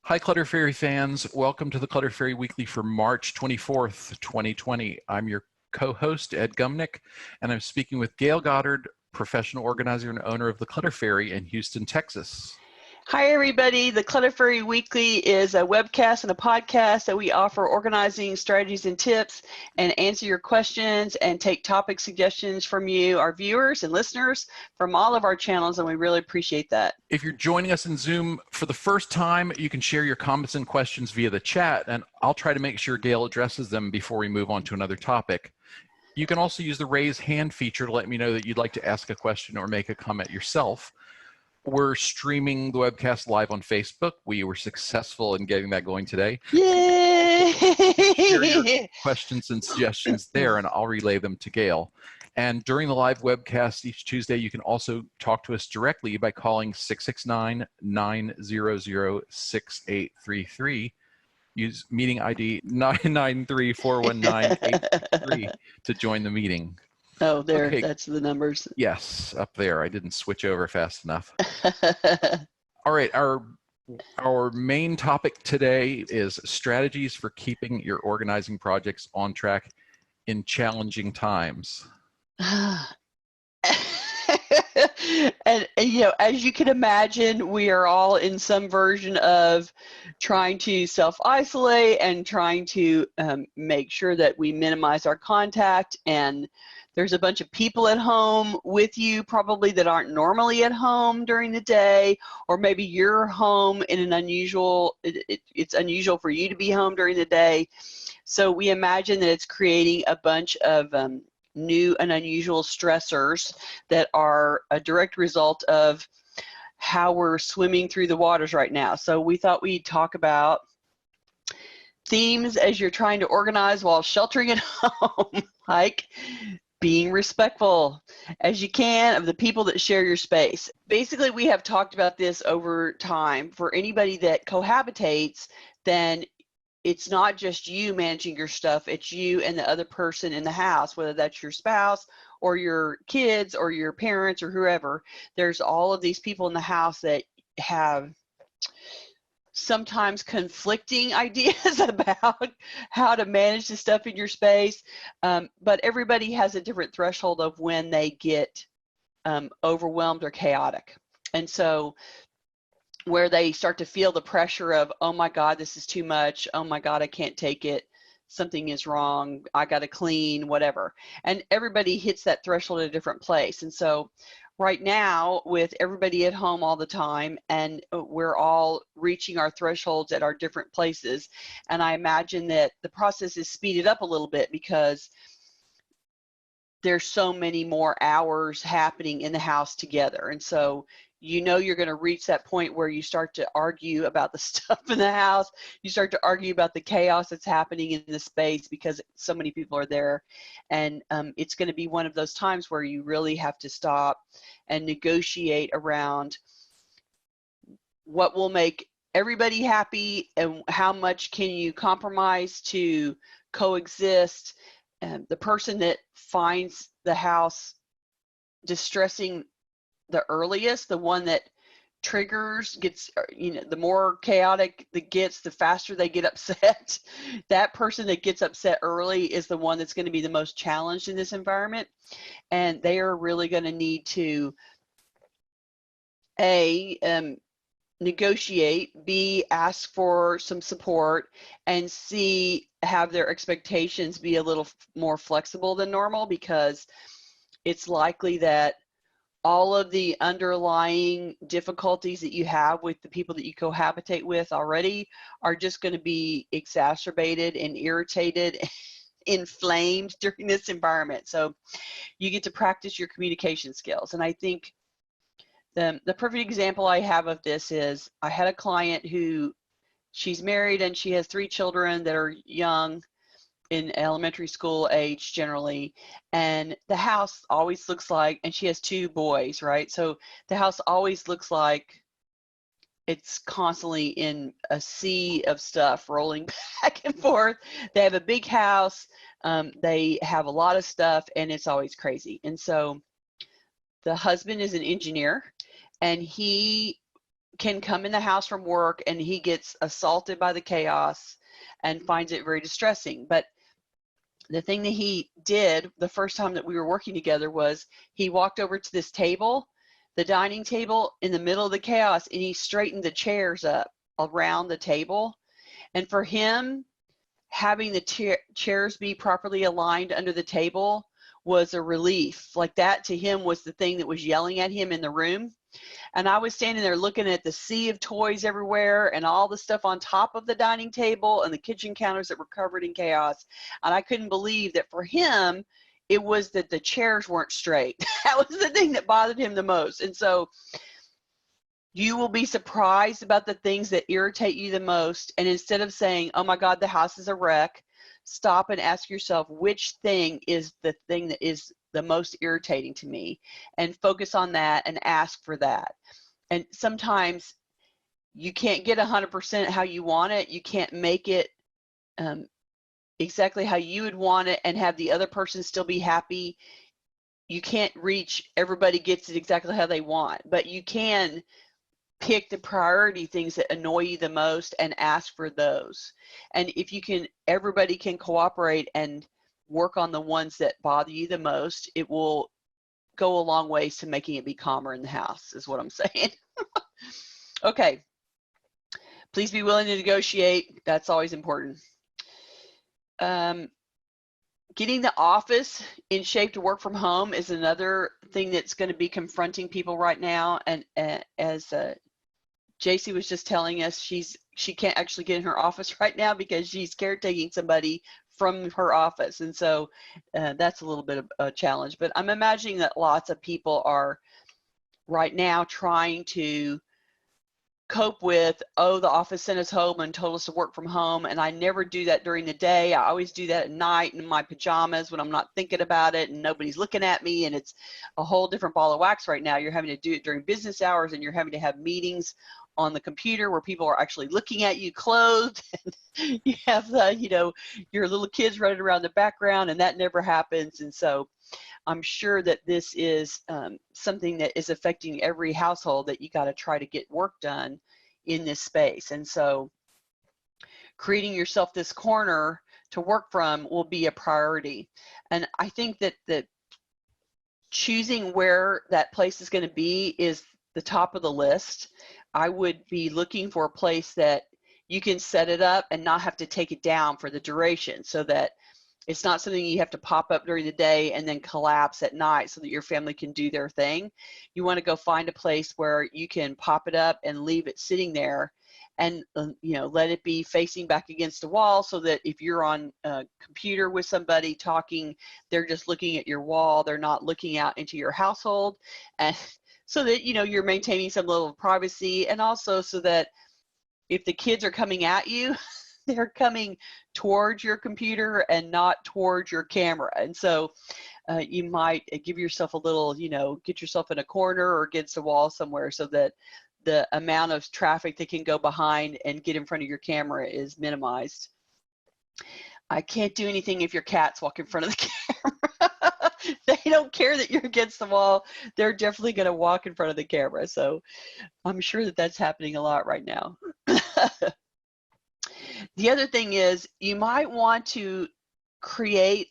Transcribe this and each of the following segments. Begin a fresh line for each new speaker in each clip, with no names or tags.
Hi, Clutter Fairy fans. Welcome to the Clutter Fairy Weekly for March 24th, 2020. I'm your co-host, Ed Gumnick, and I'm speaking with Gayle Goddard, professional organizer and owner of the Clutter Fairy in Houston, Texas.
Hi, everybody. The Clutter Fairy Weekly is a webcast and a podcast that we offer organizing strategies and tips and answer your questions and take topic suggestions from you, our viewers and listeners from all of our channels, and we really appreciate that.
If you're joining us in Zoom for the first time, you can share your comments and questions via the chat, and I'll try to make sure Gayle addresses them before we move on to another topic. You can also use the raise hand feature to let me know that you'd like to ask a question or make a comment yourself. We're streaming the webcast live on Facebook. We were successful in getting that going today.
Yay!
Share your questions and suggestions there, and I'll relay them to Gayle. And during the live webcast each Tuesday, you can also talk to us directly by calling 669-900-6833. Use meeting ID 993-419-833 to join the meeting.
Oh, there,
okay.
That's the numbers.
Yes, up there. I didn't switch over fast enough. All right, our main topic today is strategies for keeping your organizing projects on track in challenging times.
And you know, as you can imagine, we are all in some version of trying to self-isolate and trying to make sure that we minimize our contact, and there's a bunch of people at home with you probably that aren't normally at home during the day, or maybe you're home in an unusual, it's unusual for you to be home during the day. So we imagine that it's creating a bunch of new and unusual stressors that are a direct result of how we're swimming through the waters right now. So we thought we'd talk about themes as you're trying to organize while sheltering at home, like being respectful as you can of the people that share your space. Basically, we have talked about this over time. For anybody that cohabitates, then it's not just you managing your stuff, it's you and the other person in the house, whether that's your spouse or your kids or your parents or whoever. There's all of these people in the house that have sometimes conflicting ideas about how to manage the stuff in your space, but everybody has a different threshold of when they get overwhelmed or chaotic. And so where they start to feel the pressure of, oh my God, this is too much, oh my God, I can't take it, something is wrong, I gotta clean, whatever. And everybody hits that threshold at a different place. And so right now, with everybody at home all the time, and we're all reaching our thresholds at our different places, and I imagine that the process is speeded up a little bit because there's so many more hours happening in the house together. And so you know you're going to reach that point where you start to argue about the stuff in the house. You start to argue about the chaos that's happening in the space because so many people are there. And it's going to be one of those times where you really have to stop and negotiate around what will make everybody happy and how much can you compromise to coexist. And the person that finds the house distressing the earliest, the one that triggers, gets, you know, the more chaotic it gets, the faster they get upset. That person that gets upset early is the one that's going to be the most challenged in this environment, and they are really going to need to negotiate, B, ask for some support, and C, have their expectations be a little more flexible than normal, because it's likely that all of the underlying difficulties that you have with the people that you cohabitate with already are just going to be exacerbated and irritated, inflamed during this environment. So you get to practice your communication skills. And I think the perfect example I have of this is I had a client who, she's married and she has 3 children that are young, in elementary school age generally, and the house always looks like, and she has 2 boys, right? So the house always looks like it's constantly in a sea of stuff rolling back and forth. They have a big house, they have a lot of stuff, and it's always crazy. And so the husband is an engineer, and he can come in the house from work and he gets assaulted by the chaos and finds it very distressing. But the thing that he did the first time that we were working together was he walked over to this table, the dining table, in the middle of the chaos, and he straightened the chairs up around the table. And for him, having the chairs be properly aligned under the table was a relief. Like, that to him was the thing that was yelling at him in the room. And I was standing there looking at the sea of toys everywhere and all the stuff on top of the dining table and the kitchen counters that were covered in chaos. And I couldn't believe that for him, it was that the chairs weren't straight. That was the thing that bothered him the most. And so you will be surprised about the things that irritate you the most. And instead of saying, oh my God, the house is a wreck, stop and ask yourself, which thing is the thing that is the most irritating to me, and focus on that and ask for that. And sometimes you can't get 100% how you want it. You can't make it exactly how you would want it and have the other person still be happy. You can't reach everybody gets it exactly how they want, but you can pick the priority things that annoy you the most and ask for those. And if you can, everybody can cooperate and work on the ones that bother you the most, it will go a long ways to making it be calmer in the house, is what I'm saying. Okay. Please be willing to negotiate. That's always important. Getting the office in shape to work from home is another thing that's going to be confronting people right now. And as JC was just telling us, she can't actually get in her office right now because she's caretaking somebody from her office. And so that's a little bit of a challenge. But I'm imagining that lots of people are right now trying to cope with, oh, the office sent us home and told us to work from home. And I never do that during the day. I always do that at night in my pajamas when I'm not thinking about it and nobody's looking at me. And it's a whole different ball of wax right now. You're having to do it during business hours, and you're having to have meetings on the computer where people are actually looking at you clothed. And you have the, your little kids running around the background, and that never happens. And so I'm sure that this is something that is affecting every household, that you got to try to get work done in this space. And so creating yourself this corner to work from will be a priority. And I think that choosing where that place is going to be is the top of the list. I would be looking for a place that you can set it up and not have to take it down for the duration, so that it's not something you have to pop up during the day and then collapse at night so that your family can do their thing. You want to go find a place where you can pop it up and leave it sitting there, and let it be facing back against the wall, so that if you're on a computer with somebody talking, they're just looking at your wall. They're not looking out into your household. And so that, you're maintaining some level of privacy, and also so that if the kids are coming at you, they're coming towards your computer and not towards your camera. And so you might give yourself a little, get yourself in a corner or against a wall somewhere, so that the amount of traffic that can go behind and get in front of your camera is minimized. I can't do anything if your cats walk in front of the camera. They don't care that you're against the wall. They're definitely going to walk in front of the camera. So I'm sure that that's happening a lot right now. The other thing is, you might want to create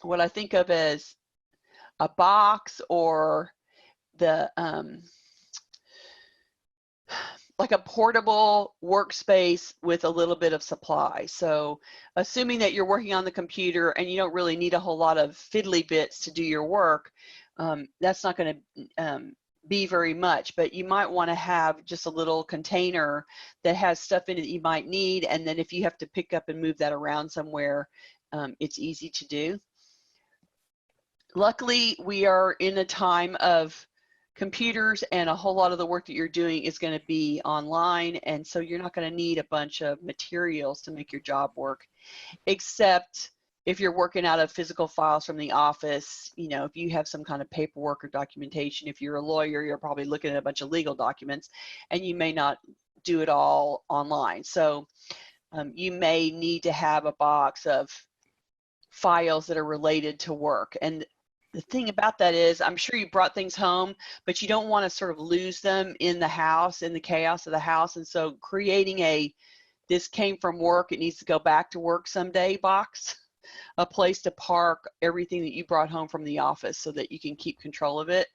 what I think of as a box, or the like a portable workspace with a little bit of supply. So assuming that you're working on the computer and you don't really need a whole lot of fiddly bits to do your work, that's not going to be very much, but you might want to have just a little container that has stuff in it that you might need, and then if you have to pick up and move that around somewhere, it's easy to do. Luckily, we are in a time of computers, and a whole lot of the work that you're doing is going to be online, and so you're not going to need a bunch of materials to make your job work, except if you're working out of physical files from the office. If you have some kind of paperwork or documentation, if you're a lawyer, you're probably looking at a bunch of legal documents, and you may not do it all online. So you may need to have a box of files that are related to work. And the thing about that is, I'm sure you brought things home, but you don't want to sort of lose them in the house, in the chaos of the house. And so creating this came from work, it needs to go back to work someday box, a place to park everything that you brought home from the office so that you can keep control of it,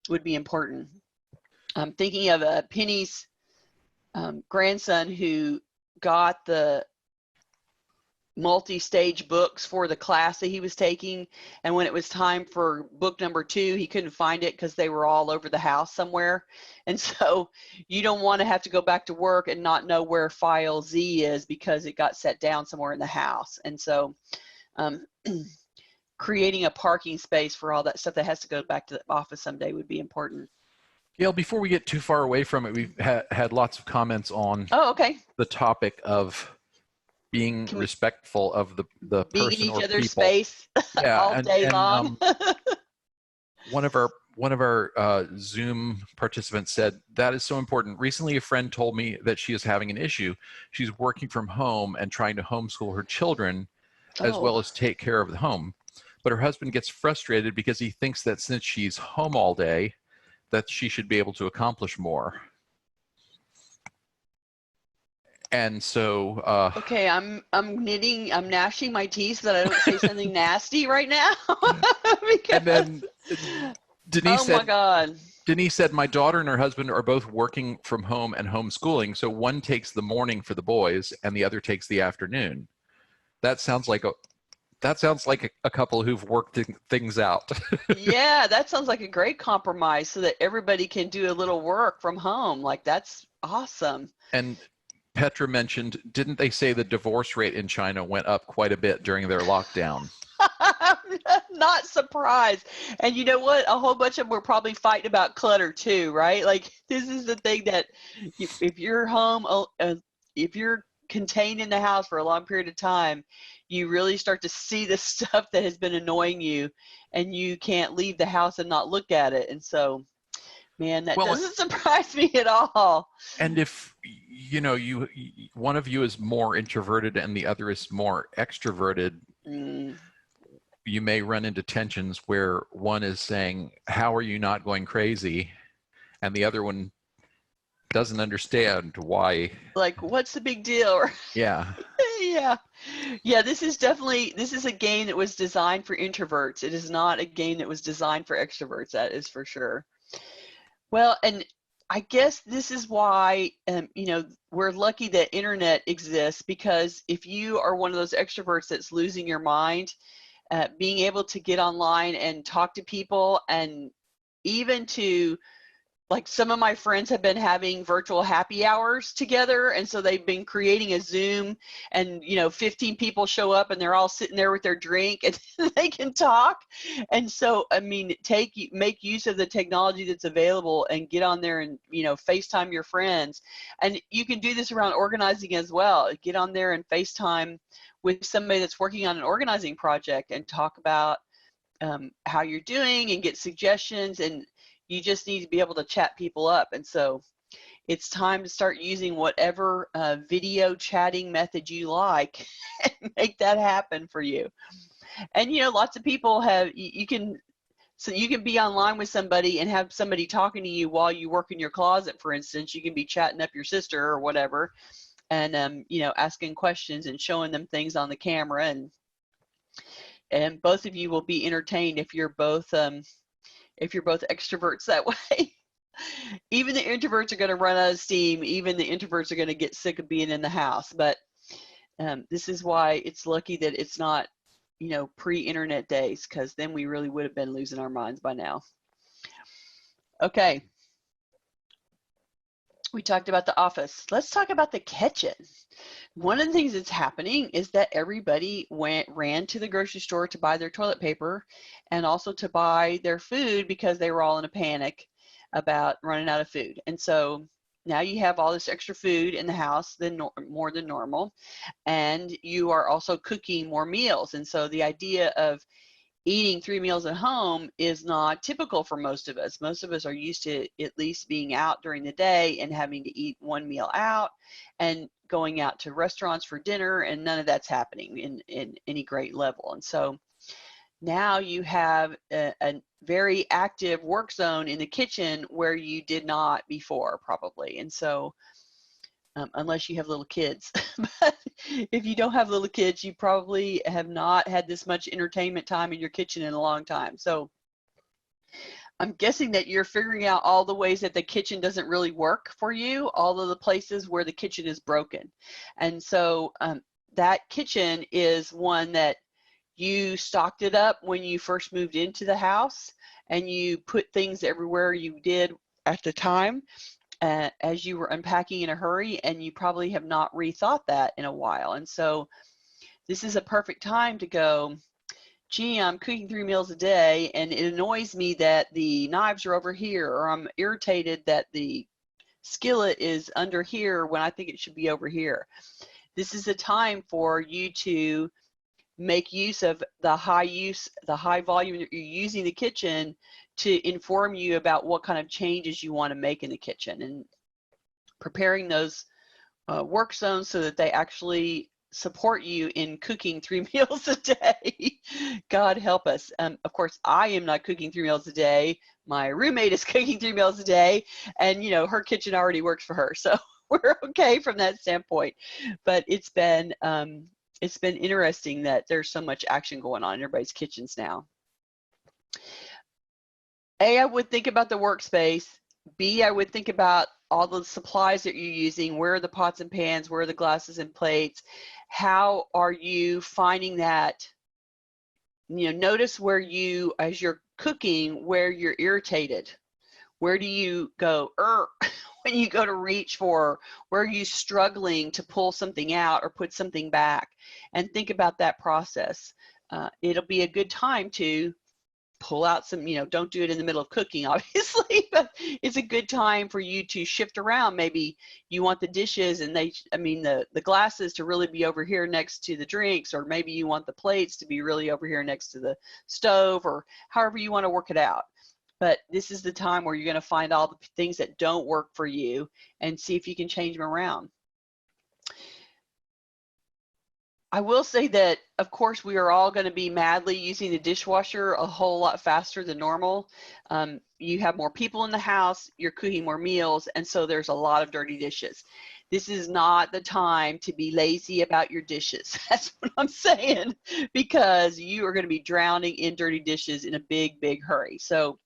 would be important. I'm thinking of Penny's grandson who got the multi-stage books for the class that he was taking, and when it was time for book number 2, he couldn't find it because they were all over the house somewhere. And so you don't want to have to go back to work and not know where file Z is because it got set down somewhere in the house. And so creating a parking space for all that stuff that has to go back to the office someday would be important.
Gail, before we get too far away from it, we've had lots of comments on
the
topic of being respectful of the
being
person
in each
or
other's
people.
space all day long.
One of our Zoom participants said, that is so important. Recently, a friend told me that she is having an issue. She's working from home and trying to homeschool her children as well as take care of the home. But her husband gets frustrated because he thinks that since she's home all day, that she should be able to accomplish more. And so
okay, I'm knitting, I'm gnashing my teeth so that I don't say something nasty right now.
And then Denise said,
my God.
Denise said, my daughter and her husband are both working from home and homeschooling, so one takes the morning for the boys and the other takes the afternoon. That sounds like a couple who've worked things out.
Yeah, that sounds like a great compromise so that everybody can do a little work from home. Like, that's awesome.
And Petra mentioned, didn't they say the divorce rate in China went up quite a bit during their lockdown?
I'm not surprised. And you know what? A whole bunch of them were probably fighting about clutter too, right? Like, this is the thing that if you're home, if you're contained in the house for a long period of time, you really start to see the stuff that has been annoying you, and you can't leave the house and not look at it. And so, man, that doesn't surprise me at all.
And if one of you is more introverted and the other is more extroverted, you may run into tensions where one is saying, how are you not going crazy? And the other one doesn't understand why.
Like, what's the big deal?
Yeah.
Yeah, this is a game that was designed for introverts. It is not a game that was designed for extroverts, that is for sure. Well, and I guess this is why, we're lucky that internet exists, because if you are one of those extroverts that's losing your mind, being able to get online and talk to people, and even to, like, some of my friends have been having virtual happy hours together, and so they've been creating a Zoom, and 15 people show up and they're all sitting there with their drink and they can talk. And so, I mean, make use of the technology that's available and get on there and FaceTime your friends. And you can do this around organizing as well. Get on there and FaceTime with somebody that's working on an organizing project and talk about how you're doing and get suggestions. And you just need to be able to chat people up. And so it's time to start using whatever video chatting method you like and make that happen for you. And lots of people you can be online with somebody and have somebody talking to you while you work in your closet, for instance. You can be chatting up your sister or whatever, and asking questions and showing them things on the camera, and both of you will be entertained if you're both extroverts that way. Even the introverts are going to run out of steam. Even the introverts are going to get sick of being in the house. But this is why it's lucky that it's not, pre-internet days, because then we really would have been losing our minds by now. Okay. We talked about the office. Let's talk about the kitchen. One of the things that's happening is that everybody ran to the grocery store to buy their toilet paper and also to buy their food, because they were all in a panic about running out of food. And so now you have all this extra food in the house more than normal, and you are also cooking more meals. And so the idea of eating 3 meals at home is not typical for most of us. Most of us are used to at least being out during the day and having to eat 1 meal out and going out to restaurants for dinner, and none of that's happening in any great level. And so Now you have a very active work zone in the kitchen where you did not before, probably. And so, unless you have little kids, but if you don't have little kids, you probably have not had this much entertainment time in your kitchen in a long time. So I'm guessing that you're figuring out all the ways that the kitchen doesn't really work for you, all of the places where the kitchen is broken. And so that kitchen is one that you stocked it up when you first moved into the house, and you put things everywhere you did at the time as you were unpacking in a hurry, and you probably have not rethought that in a while. And so this is a perfect time to go, gee, I'm cooking 3 meals a day and it annoys me that the knives are over here, or I'm irritated that the skillet is under here when I think it should be over here. This is a time for you to make use of the high volume that you're using the kitchen to inform you about what kind of changes you want to make in the kitchen, and preparing those work zones so that they actually support you in cooking 3 meals a day. God help us. Of course, I am not cooking 3 meals a day. My roommate is cooking 3 meals a day, and her kitchen already works for her, so we're okay from that standpoint. But it's been interesting that there's so much action going on in everybody's kitchens now. A, I would think about the workspace. B, I would think about all the supplies that you're using. Where are the pots and pans? Where are the glasses and plates? How are you finding that? Notice where you, as you're cooking, where you're irritated. Where do you go, when you go to reach for, where are you struggling to pull something out or put something back? And think about that process. It'll be a good time to pull out some, don't do it in the middle of cooking, obviously, but it's a good time for you to shift around. Maybe you want the dishes and the glasses to really be over here next to the drinks, or maybe you want the plates to be really over here next to the stove, or however you want to work it out. But this is the time where you're going to find all the things that don't work for you and see if you can change them around. I will say that, of course, we are all going to be madly using the dishwasher a whole lot faster than normal. You have more people in the house, you're cooking more meals, and so there's a lot of dirty dishes. This is not the time to be lazy about your dishes. That's what I'm saying, because you are going to be drowning in dirty dishes in a big, big hurry. So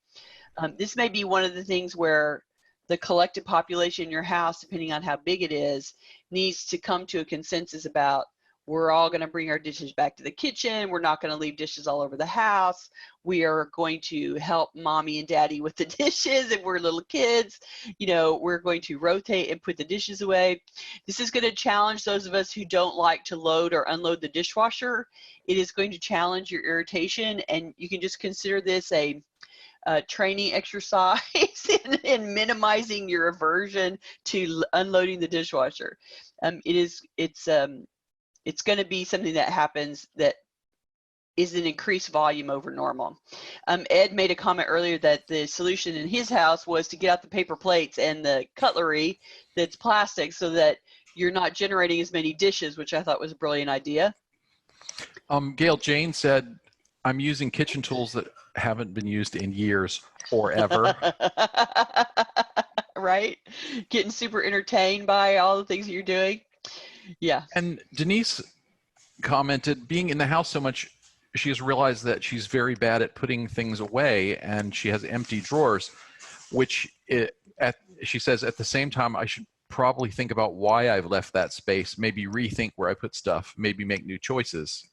this may be one of the things where the collective population in your house, depending on how big it is, needs to come to a consensus about, we're all going to bring our dishes back to the kitchen. We're not going to leave dishes all over the house. We are going to help mommy and daddy with the dishes if we're little kids. We're going to rotate and put the dishes away. This is going to challenge those of us who don't like to load or unload the dishwasher. It is going to challenge your irritation, and you can just consider this a training exercise in minimizing your aversion to unloading the dishwasher. It's going to be something that happens that is an increased volume over normal. Ed made a comment earlier that the solution in his house was to get out the paper plates and the cutlery that's plastic so that you're not generating as many dishes, which I thought was a brilliant idea.
Gail, Jane said, I'm using kitchen tools that haven't been used in years or ever.
Right? Getting super entertained by all the things that you're doing. Yeah.
And Denise commented, being in the house so much, she has realized that she's very bad at putting things away, and she has empty drawers, which she says, at the same time, I should probably think about why I've left that space, maybe rethink where I put stuff, maybe make new choices.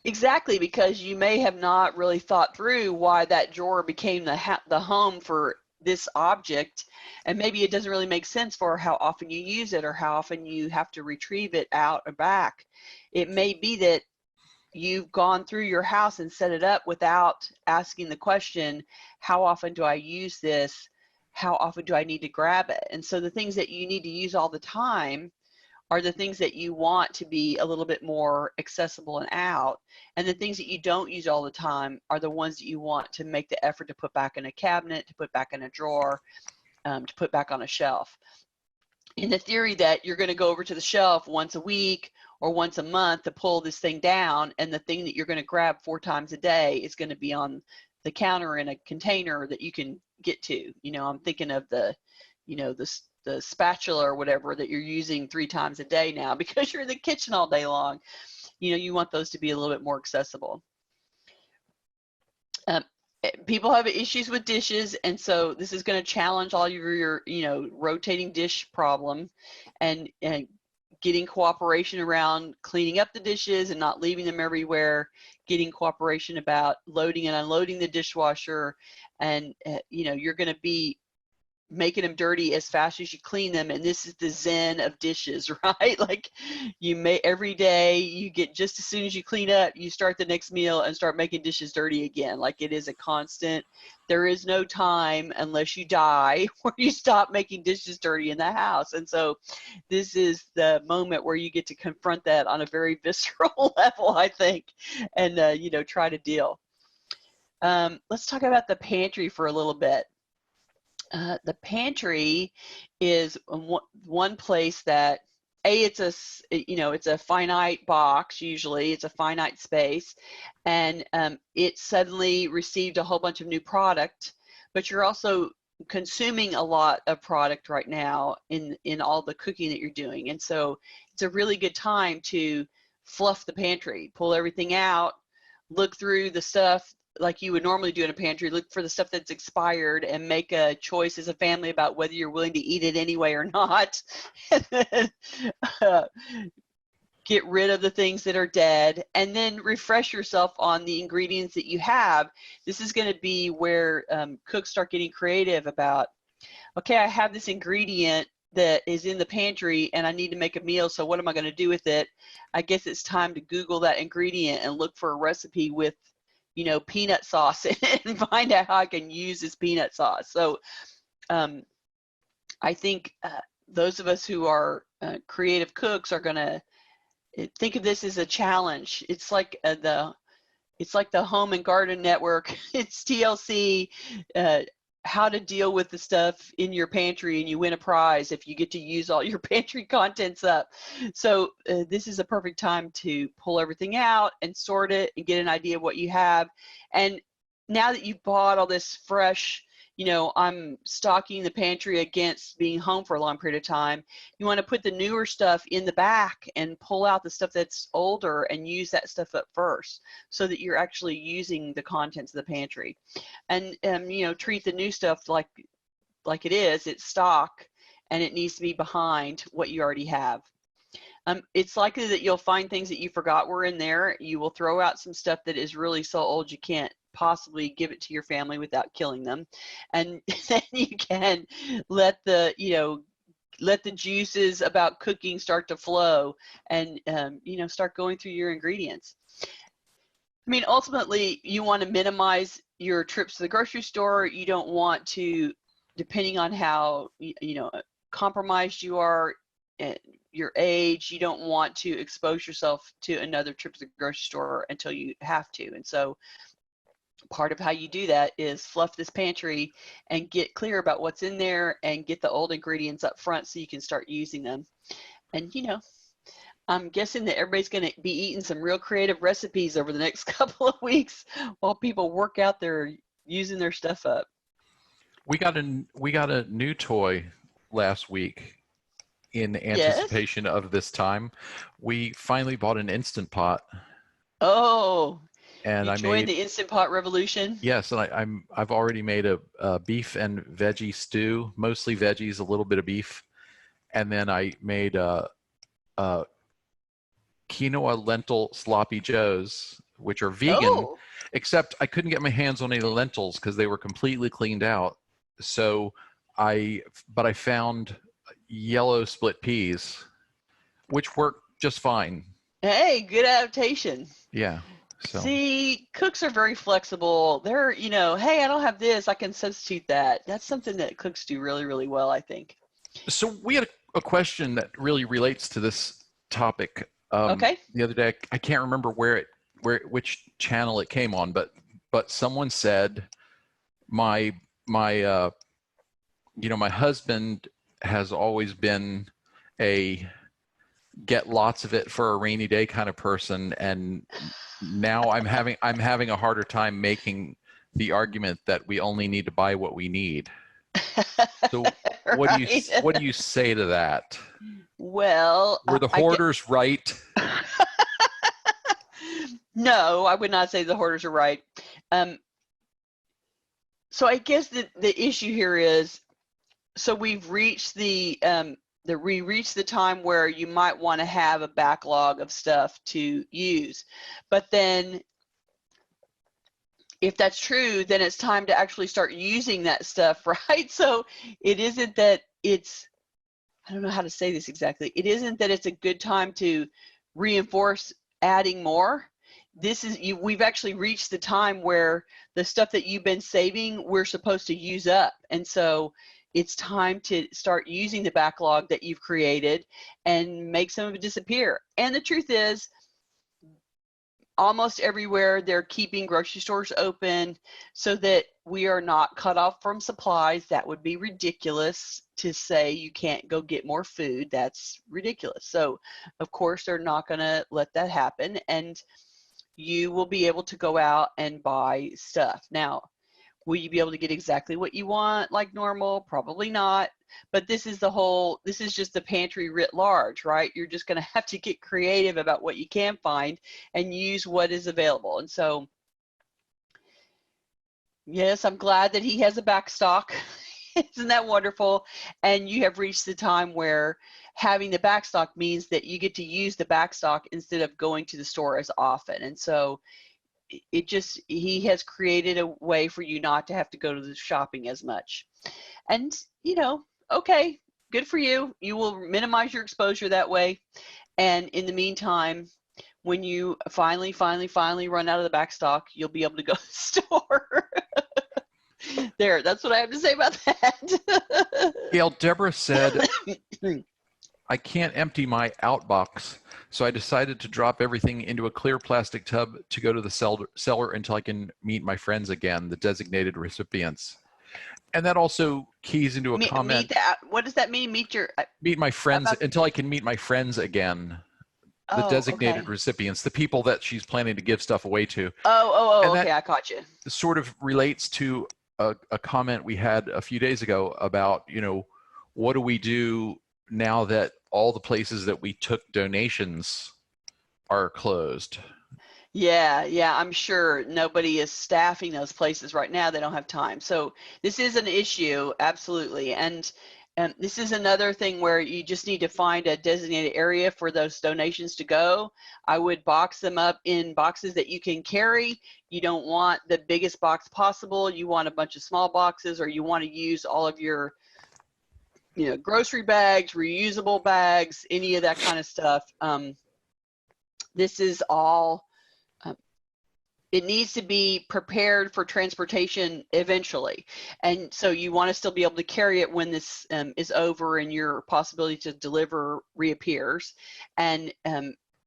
Exactly, because you may have not really thought through why that drawer became the home for this object, and maybe it doesn't really make sense for how often you use it or how often you have to retrieve it out or back. It may be that you've gone through your house and set it up without asking the question, how often do I use this? How often do I need to grab it? And so the things that you need to use all the time are the things that you want to be a little bit more accessible and out. And the things that you don't use all the time are the ones that you want to make the effort to put back in a cabinet, to put back in a drawer, to put back on a shelf. in the theory that you're going to go over to the shelf once a week or once a month to pull this thing down, and the thing that you're going to grab 4 times a day is going to be on the counter in a container that you can get to. You know, I'm thinking of the, you know, the spatula or whatever that you're using 3 times a day now because you're in the kitchen all day long. You know, you want those to be a little bit more accessible. People have issues with dishes, and so this is going to challenge all your you know, rotating dish problem, and getting cooperation around cleaning up the dishes and not leaving them everywhere, getting cooperation about loading and unloading the dishwasher, and you know, you're going to be making them dirty as fast as you clean them. And this is the zen of dishes, right? Like, you may every day you get, just as soon as you clean up, you start the next meal and start making dishes dirty again. Like, it is a constant. There is no time, unless you die, where you stop making dishes dirty in the house. And so this is the moment where you get to confront that on a very visceral level, I think, and you know, try to deal. Let's talk about the pantry for a little bit. The pantry is one place that, it's a, you know, it's a finite box. Usually it's a finite space, and it suddenly received a whole bunch of new product, but you're also consuming a lot of product right now in all the cooking that you're doing. And so it's a really good time to fluff the pantry, pull everything out, look through the stuff like you would normally do in a pantry, look for the stuff that's expired, and make a choice as a family about whether you're willing to eat it anyway or not. And then, get rid of the things that are dead, and then refresh yourself on the ingredients that you have. This is going to be where cooks start getting creative about, okay, I have this ingredient that is in the pantry and I need to make a meal, so what am I going to do with it? I guess it's time to Google that ingredient and look for a recipe with, you know, peanut sauce in it, and find out how I can use this peanut sauce. So I think those of us who are creative cooks are going to think of this as a challenge. It's like the Home and Garden Network. It's TLC, how to deal with the stuff in your pantry, and you win a prize if you get to use all your pantry contents up. So this is a perfect time to pull everything out and sort it and get an idea of what you have. And now that you've bought all this fresh, you know, I'm stocking the pantry against being home for a long period of time, you want to put the newer stuff in the back and pull out the stuff that's older and use that stuff up first, so that you're actually using the contents of the pantry. And you know, treat the new stuff like it is, it's stock, and it needs to be behind what you already have. It's likely that you'll find things that you forgot were in there. You will throw out some stuff that is really so old you can't possibly give it to your family without killing them. And then you can let the, you know, let the juices about cooking start to flow, and you know, start going through your ingredients. I mean, ultimately, you want to minimize your trips to the grocery store. You don't want to, depending on how, you know, compromised you are, your age, you don't want to expose yourself to another trip to the grocery store until you have to. And so part of how you do that is fluff this pantry and get clear about what's in there, and get the old ingredients up front so you can start using them. And, you know, I'm guessing that everybody's going to be eating some real creative recipes over the next couple of weeks while people work out their using their stuff up.
We got a new toy last week in anticipation of this time. We finally bought an Instant Pot.
Oh,
and
you joined the Instant Pot revolution?
Yes, and I've already made a beef and veggie stew, mostly veggies, a little bit of beef, and then I made a quinoa lentil sloppy joes, which are vegan, except I couldn't get my hands on any lentils because they were completely cleaned out. So but I found yellow split peas, which work just fine.
Hey, good adaptation.
Yeah. So.
See, cooks are very flexible. They're, you know, hey, I don't have this, I can substitute that. That's something that cooks do really, really well, I think.
So we had a question that really relates to this topic. Okay. The other day, I can't remember which channel it came on, but someone said my husband has always been a get lots of it for a rainy day kind of person, and now I'm having a harder time making the argument that we only need to buy what we need. So what do you
Right.
what do you say to that?
Well,
Were the hoarders right?
No, I would not say the hoarders are right. So I guess the issue here is, so we've reached we reached the time where you might want to have a backlog of stuff to use, but then if that's true, then it's time to actually start using that stuff, right? So it isn't that it's, I don't know how to say this exactly. It isn't that it's a good time to reinforce adding more. We've actually reached the time where the stuff that you've been saving, we're supposed to use up. And so it's time to start using the backlog that you've created and make some of it disappear. And the truth is, almost everywhere they're keeping grocery stores open so that we are not cut off from supplies. That would be ridiculous to say you can't go get more food. That's ridiculous. So of course they're not going to let that happen, and you will be able to go out and buy stuff. Now, will you be able to get exactly what you want like normal? Probably not. But this is just the pantry writ large, right? You're just going to have to get creative about what you can find and use what is available. And so, yes, I'm glad that he has a back stock. Isn't that wonderful? And you have reached the time where having the back stock means that you get to use the back stock instead of going to the store as often. And so he has created a way for you not to have to go to the shopping as much. And, okay, good for you. You will minimize your exposure that way. And in the meantime, when you finally run out of the back stock, you'll be able to go to the store. There, that's what I have to say about that.
Gayle, Deborah said, I can't empty my outbox, so I decided to drop everything into a clear plastic tub to go to the cellar until I can meet my friends again, the designated recipients. And that also keys into a comment.
What does that mean?
Meet my friends until I can meet my friends again. The designated recipients, the people that she's planning to give stuff away to.
Okay, I caught you.
Sort of relates to a comment we had a few days ago about, what do we do now that all the places that we took donations are closed?
Yeah, I'm sure nobody is staffing those places right now. They don't have time. So this is an issue, absolutely. And this is another thing where you just need to find a designated area for those donations to go. I would box them up in boxes that you can carry. You don't want the biggest box possible. You want a bunch of small boxes, or you want to use all of your grocery bags, reusable bags, any of that kind of stuff. This is all, it needs to be prepared for transportation eventually. And so you want to still be able to carry it when this is over and your possibility to deliver reappears. And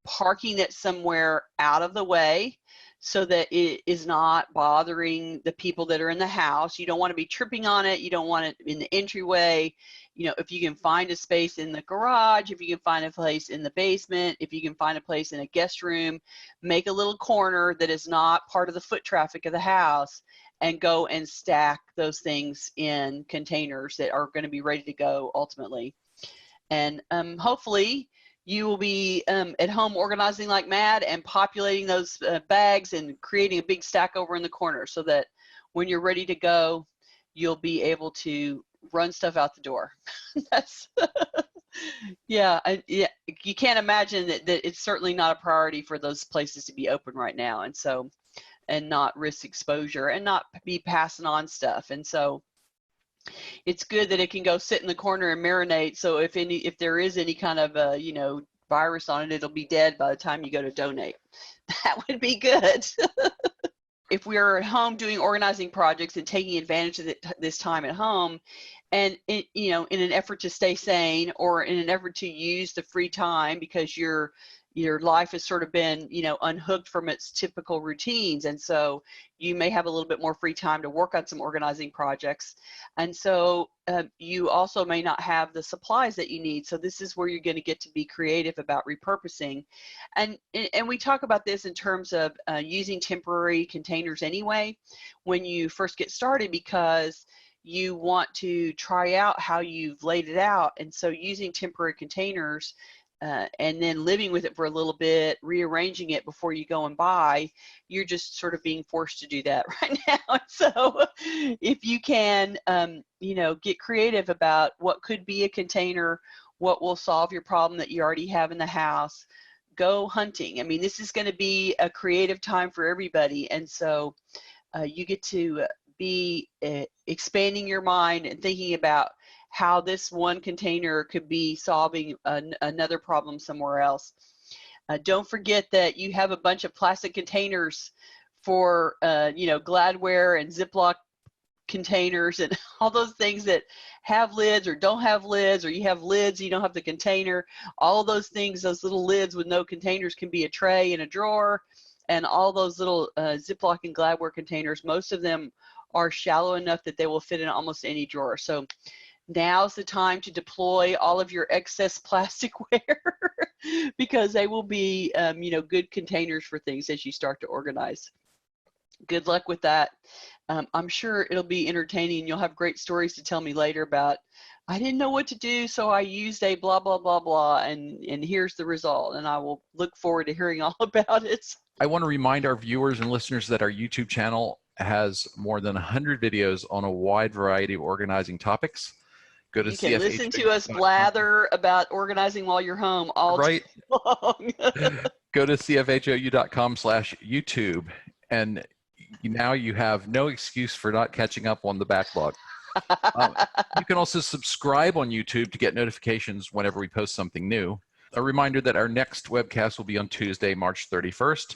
parking it somewhere out of the way so that it is not bothering the people that are in the house. You don't want to be tripping on it. You don't want it in the entryway. If you can find a space in the garage, if you can find a place in the basement, if you can find a place in a guest room, make a little corner that is not part of the foot traffic of the house, and go and stack those things in containers that are going to be ready to go ultimately. And hopefully you will be at home organizing like mad and populating those bags and creating a big stack over in the corner so that when you're ready to go, you'll be able to run stuff out the door. That's yeah, you can't imagine that it's certainly not a priority for those places to be open right now, and not risk exposure and not be passing on stuff. And so it's good that it can go sit in the corner and marinate, so if there is any kind of virus on it, it'll be dead by the time you go to donate. That would be good. If we are at home doing organizing projects and taking advantage of this time at home, And you know, in an effort to stay sane, or in an effort to use the free time, because your life has sort of been, you know, unhooked from its typical routines, and so you may have a little bit more free time to work on some organizing projects. And so you also may not have the supplies that you need. So this is where you're going to get to be creative about repurposing. And we talk about this in terms of using temporary containers anyway when you first get started, because you want to try out how you've laid it out. And so using temporary containers and then living with it for a little bit, rearranging it before you go and buy, you're just sort of being forced to do that right now. So if you can, you know, get creative about what could be a container, what will solve your problem that you already have in the house, go hunting. I mean, this is going to be a creative time for everybody. And so you get to be expanding your mind and thinking about how this one container could be solving another problem somewhere else. Don't forget that you have a bunch of plastic containers for, you know, Gladware and Ziploc containers and all those things that have lids or don't have lids, or you have lids, you don't have the container. All of those things, those little lids with no containers, can be a tray in a drawer. And all those little Ziploc and Gladware containers, most of them are shallow enough that they will fit in almost any drawer. So now's the time to deploy all of your excess plasticware because they will be, you know, good containers for things as you start to organize. Good luck with that. I'm sure it'll be entertaining. You'll have great stories to tell me later about, I didn't know what to do, so I used a blah, blah, blah, blah, and here's the result. And I will look forward to hearing all about it.
I want to remind our viewers and listeners that our YouTube channel has more than 100 videos on a wide variety of organizing topics. Go to
you can listen to us blather about organizing while you're home all day long.
Go to cfhou.com/YouTube, and now you have no excuse for not catching up on the backlog. You can also subscribe on YouTube to get notifications whenever we post something new. A reminder that our next webcast will be on Tuesday, March 31st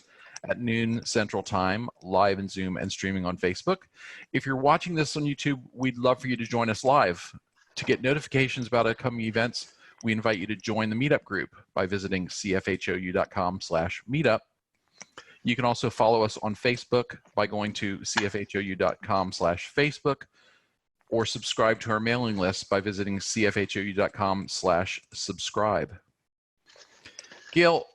at noon Central Time, live in Zoom and streaming on Facebook. If you're watching this on YouTube, we'd love for you to join us live. To get notifications about upcoming events, we invite you to join the meetup group by visiting cfhou.com/meetup. You can also follow us on Facebook by going to cfhou.com/Facebook, or subscribe to our mailing list by visiting cfhou.com/subscribe. Gayle,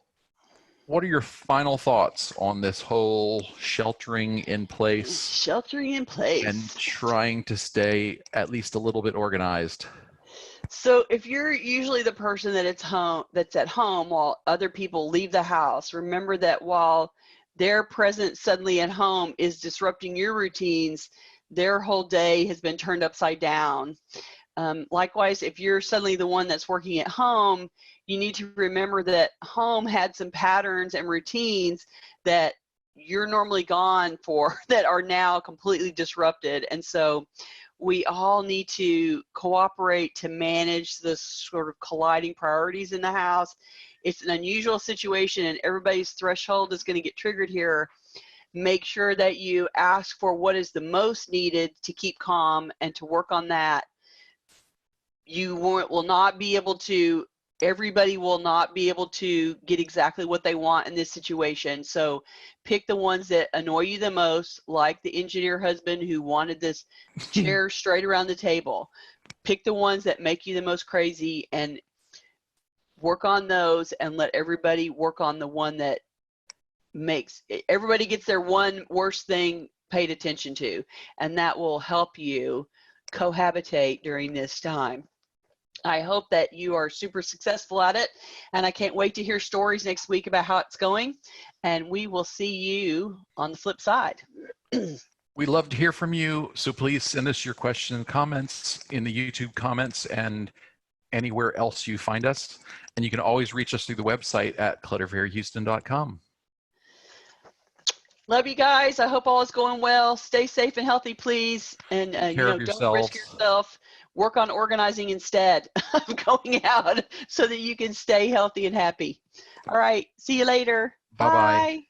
what are your final thoughts on this whole sheltering in place?
Sheltering in place.
And trying to stay at least a little bit organized.
So if you're usually the person that's at home while other people leave the house, remember that while their presence suddenly at home is disrupting your routines, their whole day has been turned upside down. Likewise, if you're suddenly the one that's working at home, you need to remember that home had some patterns and routines that you're normally gone for that are now completely disrupted. And so we all need to cooperate to manage the sort of colliding priorities in the house. It's an unusual situation and everybody's threshold is going to get triggered here. Make sure that you ask for what is the most needed to keep calm and to work on that. You will not be able to, everybody will not be able to get exactly what they want in this situation. So pick the ones that annoy you the most, like the engineer husband who wanted this chair straight around the table. Pick the ones that make you the most crazy and work on those, and let everybody work on the one that makes, everybody gets their one worst thing paid attention to, and that will help you cohabitate during this time. I hope that you are super successful at it, and I can't wait to hear stories next week about how it's going, and we will see you on the flip side.
We'd love to hear from you, so please send us your questions and comments in the YouTube comments and anywhere else you find us. And you can always reach us through the website at clutterfairyhouston.com.
Love you guys. I hope all is going well. Stay safe and healthy, please. And don't risk yourself. Work on organizing instead of going out so that you can stay healthy and happy. All right. See you later.
Bye-bye.
Bye.